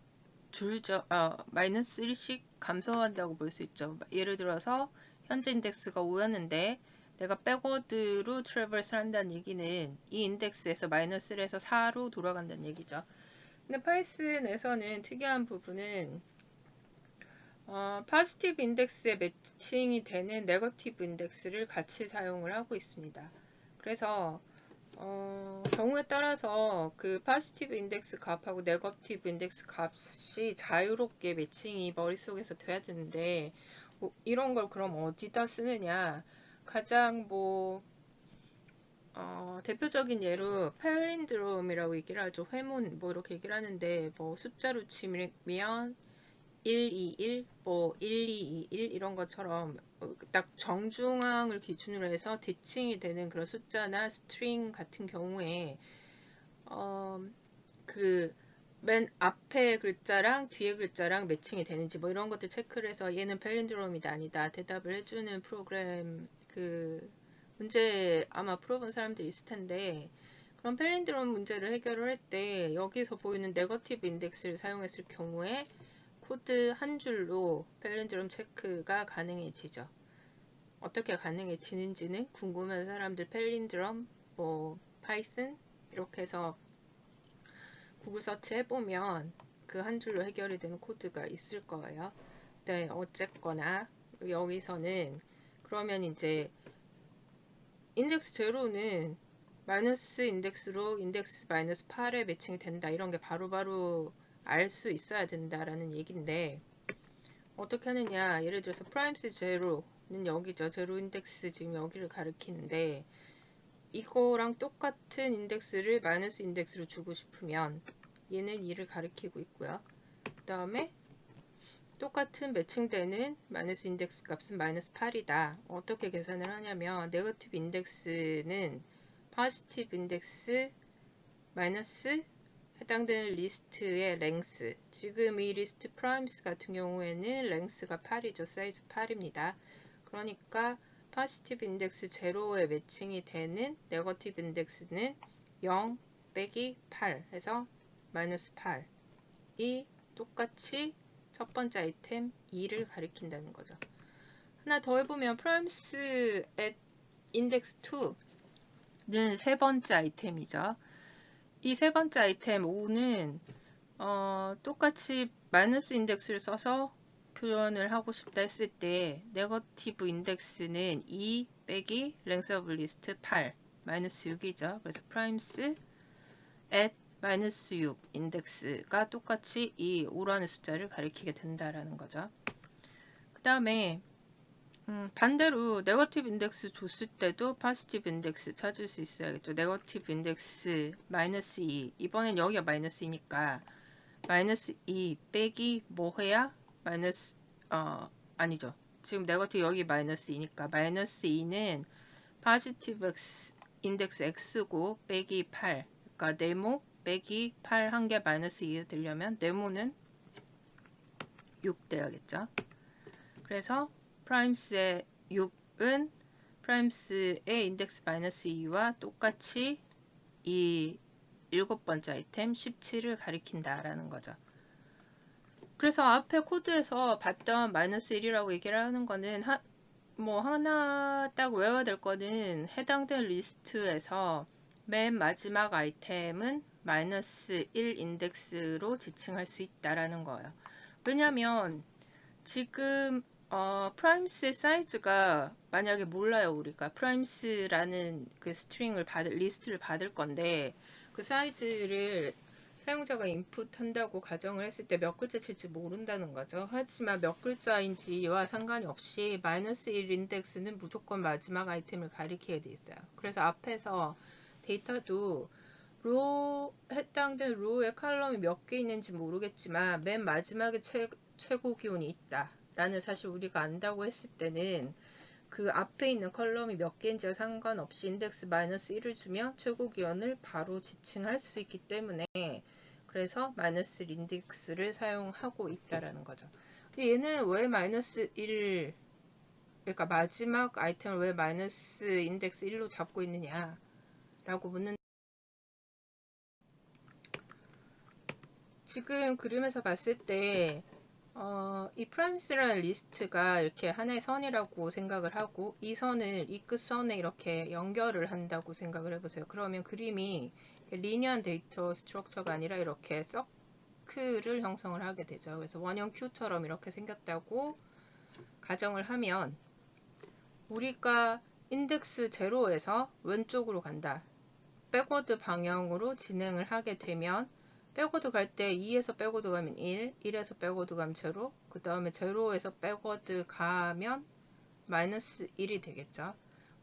줄죠. 마이너스 1씩 감소한다고 볼 수 있죠. 예를 들어서 현재 인덱스가 5였는데 내가 백워드로 트래버스를 한다는 얘기는 이 인덱스에서 마이너스 1에서 4로 돌아간다는 얘기죠. 근데 파이썬에서는 특이한 부분은 포지티브 인덱스에 매칭이 되는 네거티브 인덱스를 같이 사용을 하고 있습니다. 그래서 경우에 따라서 그 포지티브 인덱스 값하고 네거티브 인덱스 값이 자유롭게 매칭이 머릿속에서 돼야 되는데 이런 걸 그럼 어디다 쓰느냐. 가장 대표적인 예로 팔린드롬이라고 얘기를 하죠. 회문 뭐 이렇게 얘기를 하는데 뭐 숫자로 치면 121, 뭐 1221 이런 것처럼 딱 정중앙을 기준으로 해서 대칭이 되는 그런 숫자나 스트링 같은 경우에 그 맨 앞에 글자랑 뒤에 글자랑 매칭이 되는지 뭐 이런 것들 체크를 해서 얘는 팔린드롬이다 아니다 대답을 해주는 프로그램 그 문제 아마 풀어본 사람들이 있을 텐데 그런 팔린드롬 문제를 해결을 할 때 여기서 보이는 네거티브 인덱스를 사용했을 경우에 코드 한 줄로 팔린드롬 체크가 가능해지죠. 어떻게 가능해지는지는 궁금한 사람들 팔린드롬, 뭐 파이썬 이렇게 해서 구글 서치 해보면 그 한 줄로 해결이 되는 코드가 있을 거예요. 네, 어쨌거나 여기서는 그러면 이제 인덱스 제로는 마이너스 인덱스로 인덱스 마이너스 8에 매칭이 된다. 이런 게 바로바로 알 수 있어야 된다라는 얘기인데 어떻게 하느냐. 예를 들어서 프라임스 제로는 여기죠. 제로 인덱스 지금 여기를 가리키는데 이거랑 똑같은 인덱스를 마이너스 인덱스로 주고 싶으면 얘는 2를 가리키고 있고요. 그 다음에 똑같은 매칭되는 마이너스 인덱스 값은 마이너스 8이다. 어떻게 계산을 하냐면 네거티브 인덱스는 포지티브 인덱스 마이너스 해당되는 리스트의 랭스. 지금 이 리스트 프라임스 같은 경우에는 랭스가 8이죠. 사이즈 8입니다. 그러니까 포지티브 인덱스 제로에 매칭이 되는 네거티브 인덱스는 0 빼기 8 해서 마이너스 8이 똑같이 첫 번째 아이템 2를 가리킨다는 거죠. 하나 더 해보면 프라임스 at index 2는 세 번째 아이템이죠. 이 세 번째 아이템 5는 똑같이 마이너스 인덱스를 써서 표현을 하고 싶다 했을 때 네거티브 인덱스는 2 빼기 length of list 8 마이너스 6이죠. 그래서 primes at 마이너스 6 인덱스가 똑같이 이 5라는 숫자를 가리키게 된다라는 거죠. 그 다음에 반대로 네거티브 인덱스 줬을 때도 포지티브 인덱스 찾을 수 있어야겠죠. 네거티브 인덱스 마이너스 2 이번엔 여기가 마이너스 2니까 마이너스 2 빼기 뭐 해야 마이너스 아니죠. 지금 네거티브 여기 마이너스 2니까 마이너스 2는 포지티브 인덱스 x고 빼기 8 그러니까 네모 빼기 8 한 개 마이너스 2가 되려면 네모는 6 돼야겠죠. 그래서 프라임스의 6은 프라임스의 인덱스 마이너스 2와 똑같이 이 일곱 번째 아이템 17을 가리킨다라는 거죠. 그래서 앞에 코드에서 봤던 마이너스 1이라고 얘기를 하는 거는 뭐 하나 딱 외워야 될 거는 해당된 리스트에서 맨 마지막 아이템은 마이너스 1 인덱스로 지칭할 수 있다라는 거예요. 왜냐면 지금 프라임스의 사이즈가 만약에 몰라요, 우리가. 프라임스라는 그 스트링을 리스트를 받을 건데, 그 사이즈를 사용자가 인풋한다고 가정을 했을 때 몇 글자 칠지 모른다는 거죠. 하지만 몇 글자인지와 상관이 없이 마이너스 1 인덱스는 무조건 마지막 아이템을 가리키게 돼 있어요. 그래서 앞에서 데이터도 해당된 로우의 칼럼이 몇 개 있는지 모르겠지만 맨 마지막에 최고 기온이 있다 라는 사실 우리가 안다고 했을 때는 그 앞에 있는 컬럼이 몇 개인지와 상관없이 인덱스 마이너스 1을 주면 최고 기원을 바로 지칭할 수 있기 때문에, 그래서 마이너스 인덱스를 사용하고 있다라는 거죠. 얘는 왜 마이너스 1, 그러니까 마지막 아이템을 왜 마이너스 인덱스 1로 잡고 있느냐 라고 묻는, 지금 그림에서 봤을 때 이 프라임스라는 리스트가 이렇게 하나의 선이라고 생각을 하고, 이 선을 이 끝선에 이렇게 연결을 한다고 생각을 해보세요. 그러면 그림이 리니어한 데이터 스트럭처가 아니라 이렇게 서클을 형성을 하게 되죠. 그래서 원형 큐처럼 이렇게 생겼다고 가정을 하면, 우리가 인덱스 0에서 왼쪽으로 간다, 백워드 방향으로 진행을 하게 되면, 백워드 갈 때 2에서 백워드 가면 1, 1에서 백워드 가면 0, 그 다음에 0에서 백워드 가면 마이너스 1이 되겠죠.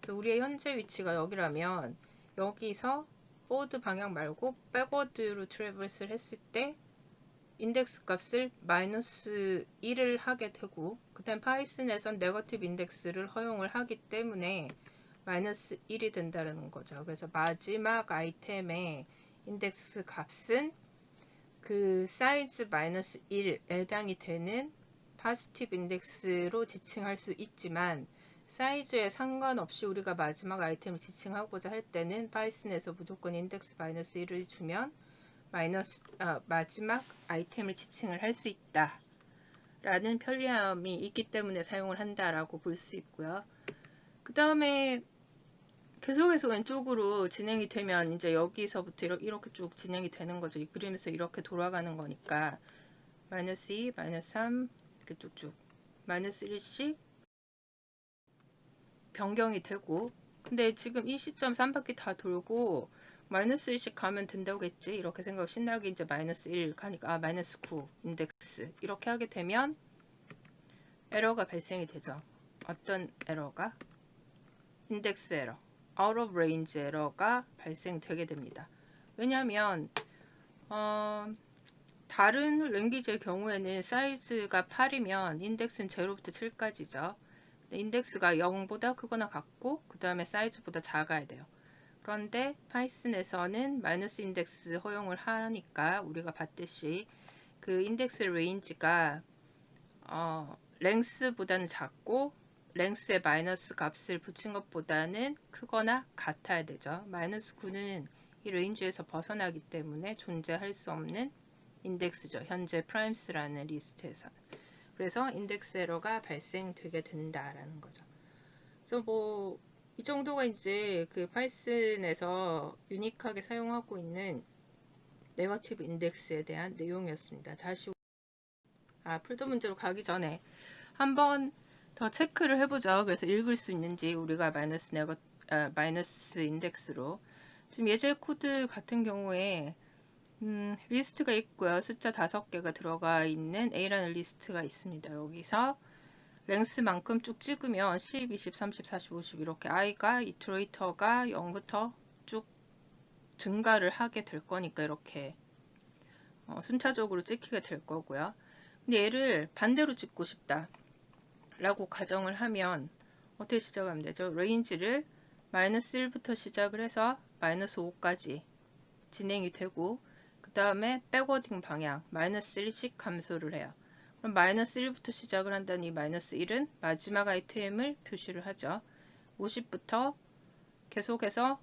그래서 우리의 현재 위치가 여기라면, 여기서 포워드 방향 말고 백워드로 트래버스를 했을 때 인덱스 값을 마이너스 1을 하게 되고, 그 다음 파이썬에선 네거티브 인덱스를 허용을 하기 때문에 마이너스 1이 된다는 거죠. 그래서 마지막 아이템의 인덱스 값은 그 사이즈 마이너스 1에 해당이 되는 포지티브 인덱스로 지칭할 수 있지만, 사이즈에 상관없이 우리가 마지막 아이템을 지칭하고자 할 때는 파이썬에서 무조건 인덱스 마이너스 1을 주면 마지막 아이템을 지칭을 할 수 있다 라는 편리함이 있기 때문에 사용을 한다라고 볼 수 있고요. 그 다음에 계속해서 왼쪽으로 진행이 되면 이제 여기서부터 이렇게 쭉 진행이 되는 거죠. 이 그림에서 이렇게 돌아가는 거니까 마이너스 2, 마이너스 3 이렇게 쭉쭉 마이너스 1씩 변경이 되고, 근데 지금 이 시점 3바퀴 다 돌고 마이너스 1씩 가면 된다고 했지, 이렇게 생각하고 신나게 이제 마이너스 1 가니까 마이너스 9 인덱스 이렇게 하게 되면 에러가 발생이 되죠. 어떤 에러가? 인덱스 에러, out of range 에러가 발생되게 됩니다. 왜냐하면 다른 랭귀지의 경우에는 사이즈가 8이면 인덱스는 0부터 7까지죠. 인덱스가 0보다 크거나 같고 그 다음에 사이즈보다 작아야 돼요. 그런데 파이썬에서는 마이너스 인덱스 허용을 하니까 우리가 봤듯이 그 인덱스 레인지가 랭스보다는 작고, 랭스에 마이너스 값을 붙인 것보다는 크거나 같아야 되죠. 마이너스 9는 이 레인지에서 벗어나기 때문에 존재할 수 없는 인덱스죠. 현재 프라임스라는 리스트에서. 그래서 인덱스 에러가 발생되게 된다라는 거죠. 그래서 뭐 이 정도가 이제 그 파이썬에서 유니크하게 사용하고 있는 네거티브 인덱스에 대한 내용이었습니다. 다시 풀도 문제로 가기 전에 한번 더 체크를 해보죠. 그래서 읽을 수 있는지 우리가 마이너스 인덱스로, 지금 예제 코드 같은 경우에 리스트가 있고요. 숫자 5개가 들어가 있는 A라는 리스트가 있습니다. 여기서 랭스만큼 쭉 찍으면 10, 20, 30, 40, 50 이렇게 i가 이터레이터가 0부터 쭉 증가를 하게 될 거니까 이렇게 순차적으로 찍히게 될 거고요. 근데 얘를 반대로 찍고 싶다 라고 가정을 하면 어떻게 시작하면 되죠? 레인지를 마이너스 1부터 시작을 해서 마이너스 5까지 진행이 되고, 그 다음에 백워딩 방향 마이너스 1씩 감소를 해요. 그럼 마이너스 1부터 시작을 한다는 이 마이너스 1은 마지막 아이템을 표시를 하죠. 50부터 계속해서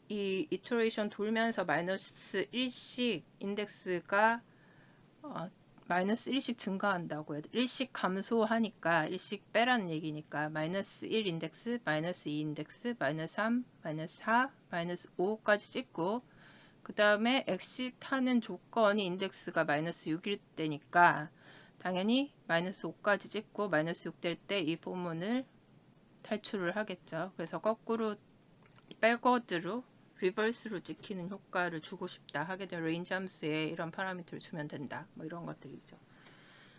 이 이터레이션 돌면서 마이너스 1씩 인덱스가 마이너스 1씩 증가한다고 해요. 1씩 감소하니까 1씩 빼라는 얘기니까 마이너스 1 인덱스, 마이너스 2 인덱스, 마이너스 3, 마이너스 4, 마이너스 5까지 찍고, 그 다음에 엑시트 하는 조건이 인덱스가 마이너스 6일 때니까 당연히 마이너스 5까지 찍고 마이너스 6 될 때 이 포문을 탈출을 하겠죠. 그래서 거꾸로 백워드로 리버스로 찍히는 효과를 주고 싶다 하게 되면 레인지 함수에 이런 파라미터를 주면 된다. 뭐 이런 것들이죠.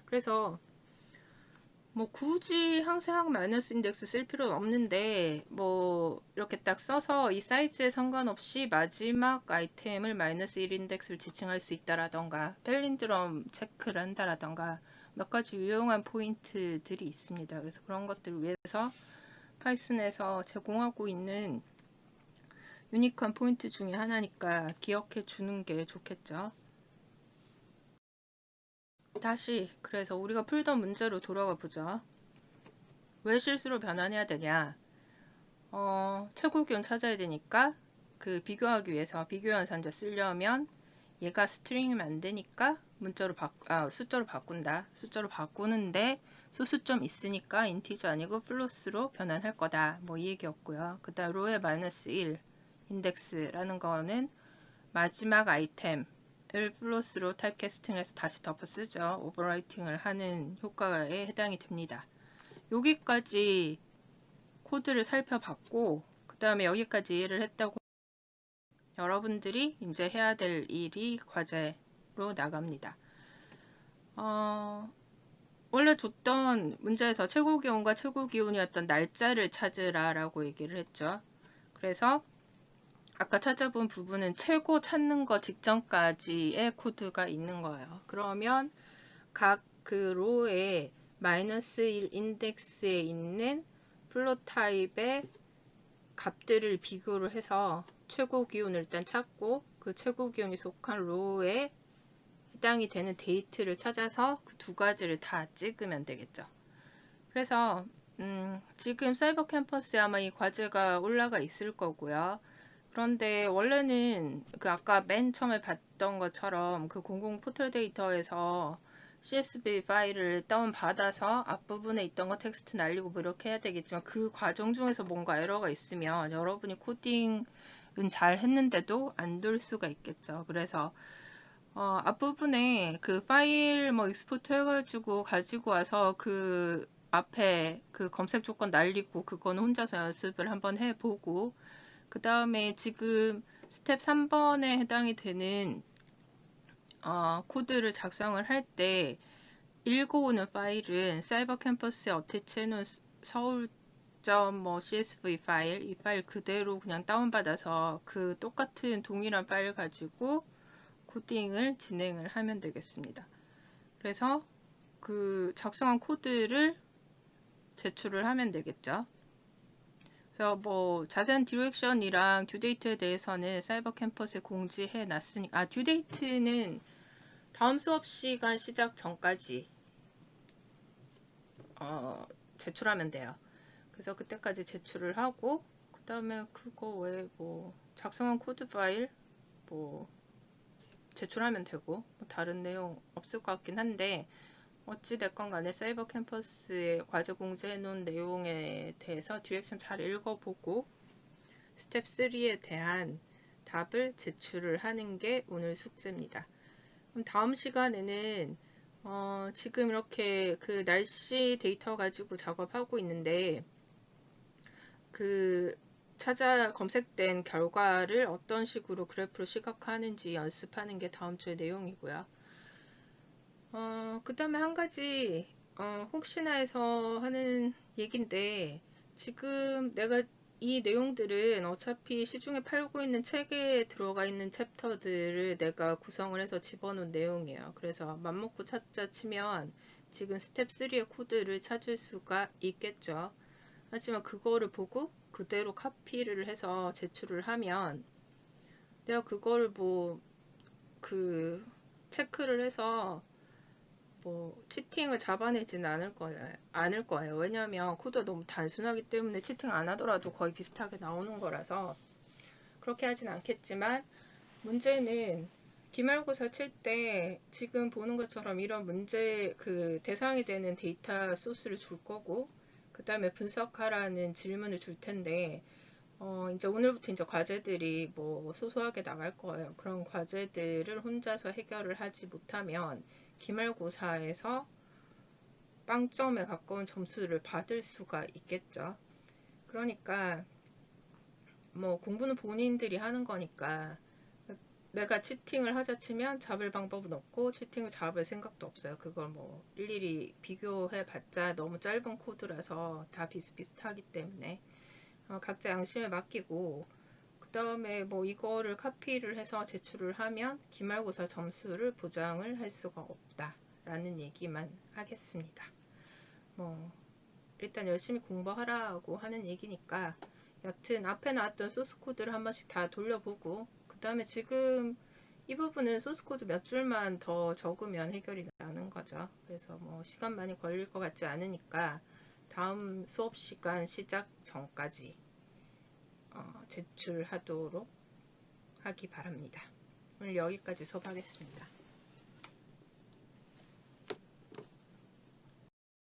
그래서 뭐 굳이 항상 마이너스 인덱스 쓸 필요는 없는데 뭐 이렇게 딱 써서 이 사이즈에 상관없이 마지막 아이템을 마이너스 1 인덱스를 지칭할 수 있다라던가 펠린드럼 체크를 한다라던가 몇 가지 유용한 포인트들이 있습니다. 그래서 그런 것들을 위해서 파이썬에서 제공하고 있는 유니크한 포인트 중에 하나니까 기억해 주는 게 좋겠죠. 다시 그래서 우리가 풀던 문제로 돌아가 보죠. 왜 실수로 변환해야 되냐? 최고 기온 찾아야 되니까 그 비교하기 위해서 비교 연산자 쓰려면 얘가 스트링이면 안 되니까 숫자로 바꾼다. 숫자로 바꾸는데 소수점 있으니까 인티저 아니고 플로스로 변환할 거다. 뭐 이 얘기였고요. 그 다음 로에 마이너스 1 인덱스라는 거는 마지막 아이템을 플로스로 타입캐스팅해서 다시 덮어 쓰죠. 오버라이팅을 하는 효과에 해당이 됩니다. 여기까지 코드를 살펴봤고 그 다음에 여기까지 이해를 했다고 여러분들이 이제 해야 될 일이 과제로 나갑니다. 원래 줬던 문제에서 최고 기온과 최고 기온이었던 날짜를 찾으라 라고 얘기를 했죠. 그래서 아까 찾아본 부분은 최고 찾는 거 직전까지의 코드가 있는 거예요. 그러면 각 그 로에 마이너스 1 인덱스에 있는 플롯 타입의 값들을 비교를 해서 최고 기온을 일단 찾고 그 최고 기온이 속한 로에 해당이 되는 데이트를 찾아서 그 두 가지를 다 찍으면 되겠죠. 그래서 지금 사이버 캠퍼스에 아마 이 과제가 올라가 있을 거고요. 그런데 원래는 그 아까 맨 처음에 봤던 것처럼 그 공공 포털 데이터에서 CSV 파일을 다운받아서 앞부분에 있던 거 텍스트 날리고 뭐 이렇게 해야 되겠지만 그 과정 중에서 뭔가 에러가 있으면 여러분이 코딩은 잘 했는데도 안 돌 수가 있겠죠. 그래서 앞부분에 그 파일 뭐 익스포트 해가지고 가지고 와서 그 앞에 그 검색 조건 날리고 그거는 혼자서 연습을 한번 해보고 그 다음에 지금 스텝 3번에 해당이 되는 코드를 작성을 할 때 읽어오는 파일은 사이버 캠퍼스에 어태치해 놓은 서울.뭐 CSV 파일 이 파일 그대로 그냥 다운받아서 그 똑같은 동일한 파일 가지고 코딩을 진행을 하면 되겠습니다. 그래서 그 작성한 코드를 제출을 하면 되겠죠. 그래서 뭐 자세한 디렉션이랑 듀데이트에 대해서는 사이버 캠퍼스에 공지해 놨으니까 듀데이트는 다음 수업 시간 시작 전까지 제출하면 돼요. 그래서 그때까지 제출을 하고 그 다음에 그거 외에 뭐 작성한 코드 파일 뭐 제출하면 되고 뭐 다른 내용 없을 것 같긴 한데 어찌됐건 간에 사이버 캠퍼스에 과제 공지해 놓은 내용에 대해서 디렉션 잘 읽어보고 스텝 3에 대한 답을 제출을 하는 게 오늘 숙제입니다. 그럼 다음 시간에는 지금 이렇게 그 날씨 데이터 가지고 작업하고 있는데 그 찾아 검색된 결과를 어떤 식으로 그래프로 시각화하는지 연습하는 게 다음 주의 내용이고요. 그 다음에 한 가지 혹시나 해서 하는 얘긴데 지금 내가 이 내용들은 어차피 시중에 팔고 있는 책에 들어가 있는 챕터들을 내가 구성을 해서 집어넣은 내용이에요. 그래서 맘먹고 찾자 치면 지금 스텝 3의 코드를 찾을 수가 있겠죠. 하지만 그거를 보고 그대로 카피를 해서 제출을 하면 내가 그거를 뭐 그 체크를 해서 뭐 치팅을 잡아내지는 않을 거예요. 왜냐하면 코드가 너무 단순하기 때문에 치팅 안 하더라도 거의 비슷하게 나오는 거라서 그렇게 하진 않겠지만 문제는 기말고사 칠 때 지금 보는 것처럼 이런 문제 그 대상이 되는 데이터 소스를 줄 거고 그 다음에 분석하라는 질문을 줄 텐데 이제 오늘부터 이제 과제들이 뭐 소소하게 나갈 거예요. 그런 과제들을 혼자서 해결을 하지 못하면 기말고사에서 빵점에 가까운 점수를 받을 수가 있겠죠. 그러니까 뭐 공부는 본인들이 하는 거니까 내가 치팅을 하자 치면 잡을 방법은 없고 치팅을 잡을 생각도 없어요. 그걸 뭐 일일이 비교해 봤자 너무 짧은 코드라서 다 비슷비슷하기 때문에 각자 양심에 맡기고, 그 다음에 뭐 이거를 카피를 해서 제출을 하면 기말고사 점수를 보장을 할 수가 없다 라는 얘기만 하겠습니다. 뭐 일단 열심히 공부하라고 하는 얘기니까, 여튼 앞에 나왔던 소스코드를 한 번씩 다 돌려보고, 그 다음에 지금 이 부분은 소스코드 몇 줄만 더 적으면 해결이 나는 거죠. 그래서 뭐 시간 많이 걸릴 것 같지 않으니까 다음 수업 시간 시작 전까지 제출하도록 하기 바랍니다. 오늘 여기까지 수업하겠습니다.